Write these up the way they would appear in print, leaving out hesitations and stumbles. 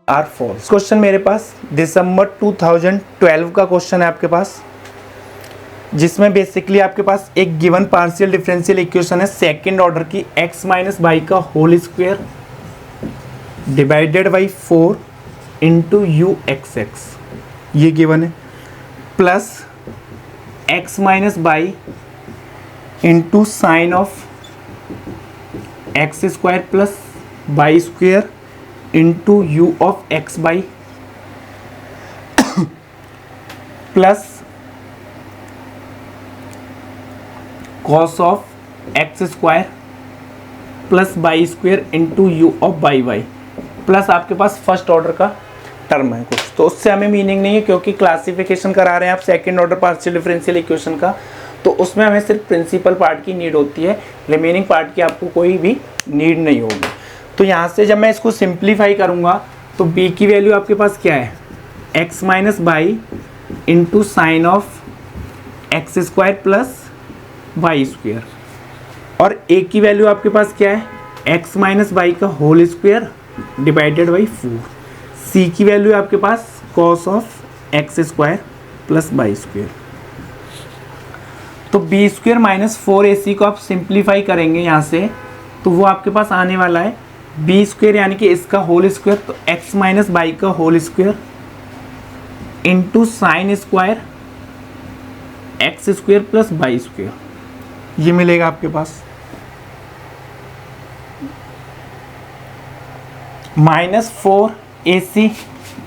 Are false. Question मेरे पास दिसंबर 2012 का question है आपके पास, जिसमें बेसिकली आपके पास एक गिवन पार्शियल डिफरेंशियल इक्वेशन है सेकंड ऑर्डर की, x माइनस बाई का whole square divided by 4 into u x x, ये गिवन है, plus x minus y into sine of x square plus y square into u of x y plus cos of x square plus y square into u of y y, plus आपके पास first order का term है कुछ, तो उससे हमें meaning नहीं है क्योंकि क्लासिफिकेशन करा रहे हैं आप second order partial differential equation का, तो उसमें हमें सिर्फ प्रिंसिपल पार्ट की नीड होती है, रिमेनिंग पार्ट की आपको कोई भी नीड नहीं होगी। तो यहाँ से जब मैं इसको सिंप्लीफाई करूँगा तो b की वैल्यू आपके पास क्या है, x minus y into sine of x square plus y square, और a की वैल्यू आपके पास क्या है, x माइनस बाई का whole square divided by 4, c की वैल्यू आपके पास cos of x square plus y square. तो बी स्क्वायर माइनस 4ac को आप सिंप्लीफाई करेंगे यहाँ से, तो वो आपके पास आने वाला है बी स्क्वायर यानी कि इसका होल स्क्वायर, तो x माइनस बाई का whole square into sine square x square plus y square, ये मिलेगा आपके पास। माइनस 4ac,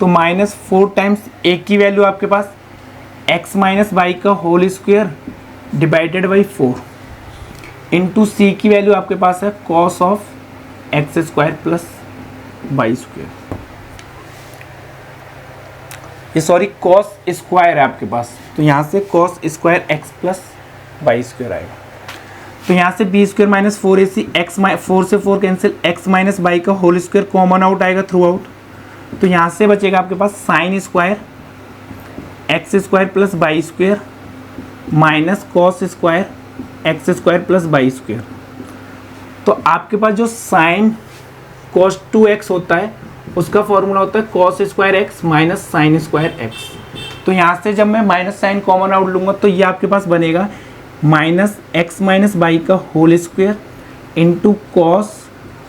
तो माइनस 4 टाइम्स a की वैल्यू आपके पास x माइनस बाई का whole square divided by 4 into c की वैल्यू आपके पास है cos of x square plus y square, ये सॉरी कॉस स्क्वायर है आपके पास, तो यहाँ से cos square x plus y square आएगा। तो यहाँ से B square minus 4ac, x 4 से 4 कैंसिल, एक्स माइनस बाई का होल स्क्वायर कॉमन आउट आएगा थ्रू आउट, तो यहाँ से बचेगा आपके पास sin square x square plus y square minus cos square x square plus y square. तो आपके पास जो साइन कॉस 2x होता है उसका फॉर्मूला होता है cos square x minus sign square x. तो यहाँ से जब मैं माइनस साइन कॉमन आउट लूँगा तो ये आपके पास बनेगा माइनस एक्स माइनस बाई का whole square into cos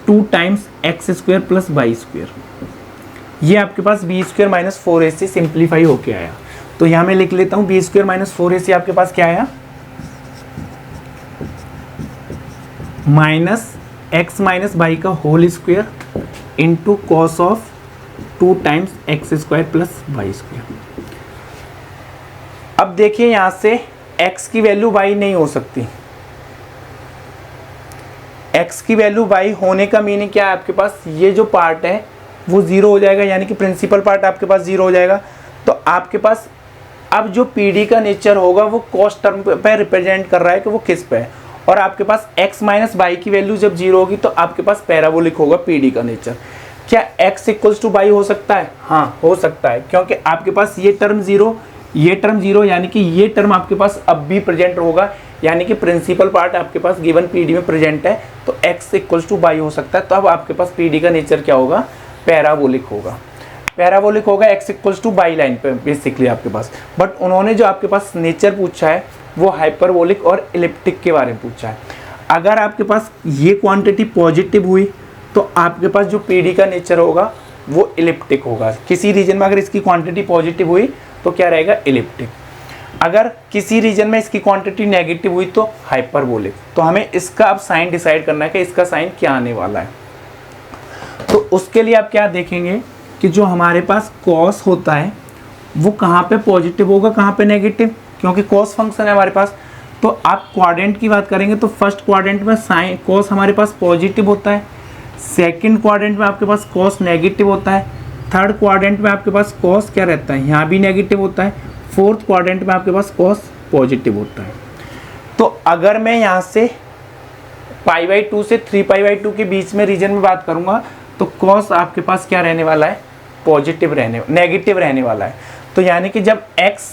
2 times x square plus y square, ये आपके पास b square minus 4ac simplify होके आया। तो यहाँ मैं लिख लेता हूँ बी स्क्वायर माइनस 4ac आपके पास क्या आया, माइनस एक्स माइनस बाई का whole square into cos of 2 times x square plus y square. अब देखिए यहाँ से x की वैल्यू y नहीं हो सकती, x की वैल्यू y होने का मीनिंग क्या है, आपके पास ये जो पार्ट है वो ज़ीरो हो जाएगा, यानी कि प्रिंसिपल पार्ट आपके पास ज़ीरो हो जाएगा। तो आपके पास अब जो PD का नेचर होगा वो कॉस्ट टर्म पे रिप्रेजेंट कर रहा है कि वो किस पे है, और आपके पास x माइनस बाई की वैल्यू जब जीरो होगी तो आपके पास पैराबोलिक होगा PD का नेचर। क्या x इक्वल्स टू बाई हो सकता है, हाँ हो सकता है, क्योंकि आपके पास ये टर्म जीरो, ये टर्म जीरो, यानी कि ये टर्म आपके पास अब भी प्रेजेंट होगा, यानी कि प्रिंसिपल पार्ट आपके पास गिवन PD में प्रेजेंट है, तो x इक्वल्स टू बाई हो सकता है। तो अब आपके पास PD का नेचर क्या होगा, पैराबोलिक होगा, पैराबोलिक होगा x equals two by line पे बेसिकली आपके पास। बट उन्होंने जो आपके पास नेचर पूछा है वो हाइपरबोलिक और इलिप्टिक के बारे में पूछा है। अगर आपके पास ये क्वांटिटी पॉजिटिव हुई तो आपके पास जो PD का नेचर होगा वो इलिप्टिक होगा। किसी रीजन में अगर इसकी क्वांटिटी पॉजिटिव हुई तो क्या रहेगा, इलिप्टिक। अगर किसी रीजन में इसकी क्वांटिटी नेगेटिव हुई तो हाइपरबोलिक। तो हमें इसका अब साइन डिसाइड करना है कि इसका साइन क्या आने वाला है। तो उसके लिए आप क्या देखेंगे कि जो हमारे पास कॉस होता है वो कहाँ पे पॉजिटिव होगा, कहाँ पे नेगेटिव, क्योंकि कॉस फंक्शन है हमारे पास। तो आप क्वाड्रेंट की बात करेंगे तो फर्स्ट क्वाड्रेंट में साइन कॉस हमारे पास पॉजिटिव होता है, सेकंड क्वाड्रेंट में आपके पास कॉस नेगेटिव होता है, थर्ड क्वाड्रेंट में आपके पास कॉस क्या रहता है, यहाँ भी नेगेटिव होता है, फोर्थ क्वाड्रेंट में आपके पास कॉस पॉजिटिव होता है। तो अगर मैं यहाँ से π/2 से 3π/2 के बीच में रीजन में बात करूँगा तो कॉस आपके पास क्या रहने वाला है, नेगेटिव रहने वाला है। तो यानी कि जब x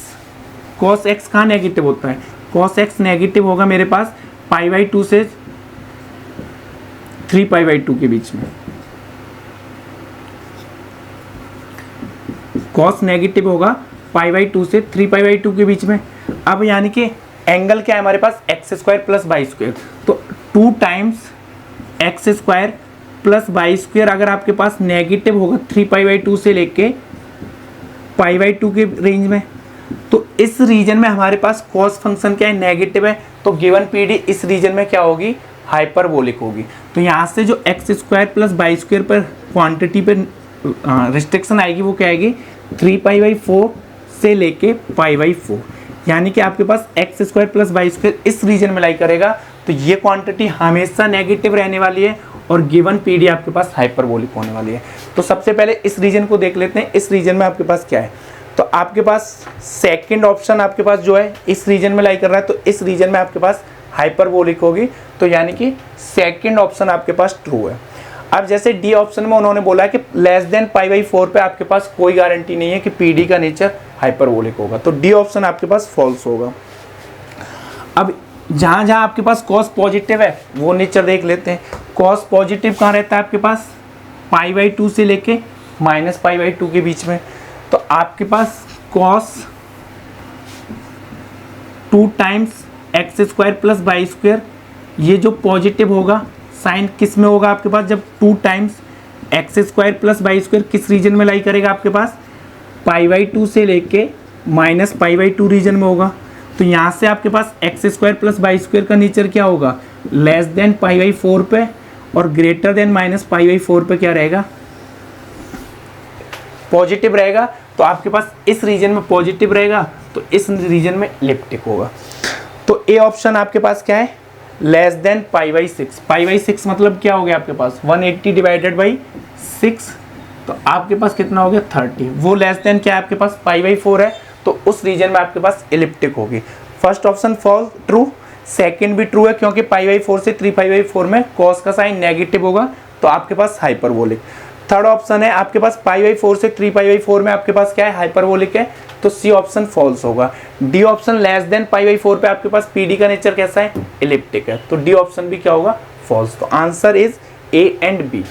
cos x कहाँ नेगेटिव होता है, cos x नेगेटिव होगा मेरे पास π/2 से 3π/2 के बीच में। कॉस नेगेटिव होगा पाई बाई 2 से 3 पाई बाई 2 के बीच में। अब यानी कि एंगल क्या है हमारे पास, x square plus y square, तो 2 times x square plus y square अगर आपके पास नेगेटिव होगा 3 पाई बाई 2 से लेके पाई बाई 2 के रेंज में, तो इस रीजन में हमारे पास कॉस फंक्शन क्या है, नेगेटिव है, तो गिवन पीडी इस रीजन में क्या होगी, हाइपरबोलिक होगी। तो यहाँ से जो x square plus y square पर क्वांटिटी पे रिस्ट्रिक्शन आएगी वो क्या आएगी, 3 पाई बाई 4 से लेके पाई बाई 4, यानी कि आपके पास x square plus y square इस रीजन में लाई करेगा, तो ये क्वांटिटी हमेशा नेगेटिव रहने वाली है और गिवन पीडी आपके पास हाइपरबोलिक होने वाली है। तो सबसे पहले इस रीजन को देख लेते हैं, इस रीजन में आपके पास क्या है, तो आपके पास सेकंड ऑप्शन आपके पास जो है इस रीजन में लाई कर रहा है, तो इस रीजन में आपके पास हाइपरबोलिक होगी, तो यानी कि सेकंड ऑप्शन आपके पास ट्रू है। अब जैसे डी ऑप्शन में उन्होंने बोला है कि लेस देन पाई बाई 4 पे आपके पास कोई गारंटी नहीं है कि पीडी का नेचर हाइपरबोलिक होगा, तो डी ऑप्शन आपके पास फॉल्स होगा। अब जहाँ जहाँ आपके पास कॉस पॉजिटिव है वो नेचर देख लेते हैं। कॉस पॉजिटिव कहाँ रहता है आपके पास, पाई बाई 2 से लेके माइनस पाई बाई 2 के बीच में, तो आपके पास cos 2 times x square plus y square, ये जो पॉजिटिव होगा साइन किस में होगा आपके पास, जब 2 times x square plus y square किस रीजन में लाई करेगा आपके पास, पाई बाई 2 से लेके माइनस पाई बाई 2 रीजन में होगा। तो यहाँ से आपके पास x square plus y square का नेचर क्या होगा, लेस देन पाई बाई 4 पे और greater than minus pi by 4 पे क्या रहेगा, पॉजिटिव रहेगा। तो आपके पास इस रीजन में पॉजिटिव रहेगा, तो इस रीजन में इलिप्टिक होगा। तो ए ऑप्शन आपके पास क्या है, less than pi by 6। Pi by 6 मतलब क्या हो गया आपके पास 180 डिवाइडेड बाई 6, तो आपके पास कितना हो गया 30। वो लेस देन क्या है आपके पास पाई बाई 4 है, तो उस रीजन में आपके पास इलिप्टिक होगी। First option false true, second भी ट्रू है क्योंकि पाई बाई 4 से 3 पाई बाई 4 में कॉस का साइन नेगेटिव होगा, तो आपके पास हाइपरबोलिक। थर्ड ऑप्शन है आपके पास पाई बाई 4 से 3 पाई बाई 4 में आपके पास क्या है, हाइपरबोलिक है, तो सी ऑप्शन फॉल्स होगा। D option less than pi by 4 पे आपके पास पीडी का नेचर कैसा है, इलिप्टिक है, तो डी ऑप्शन भी क्या होगा, फॉल्स। तो answer is A and B.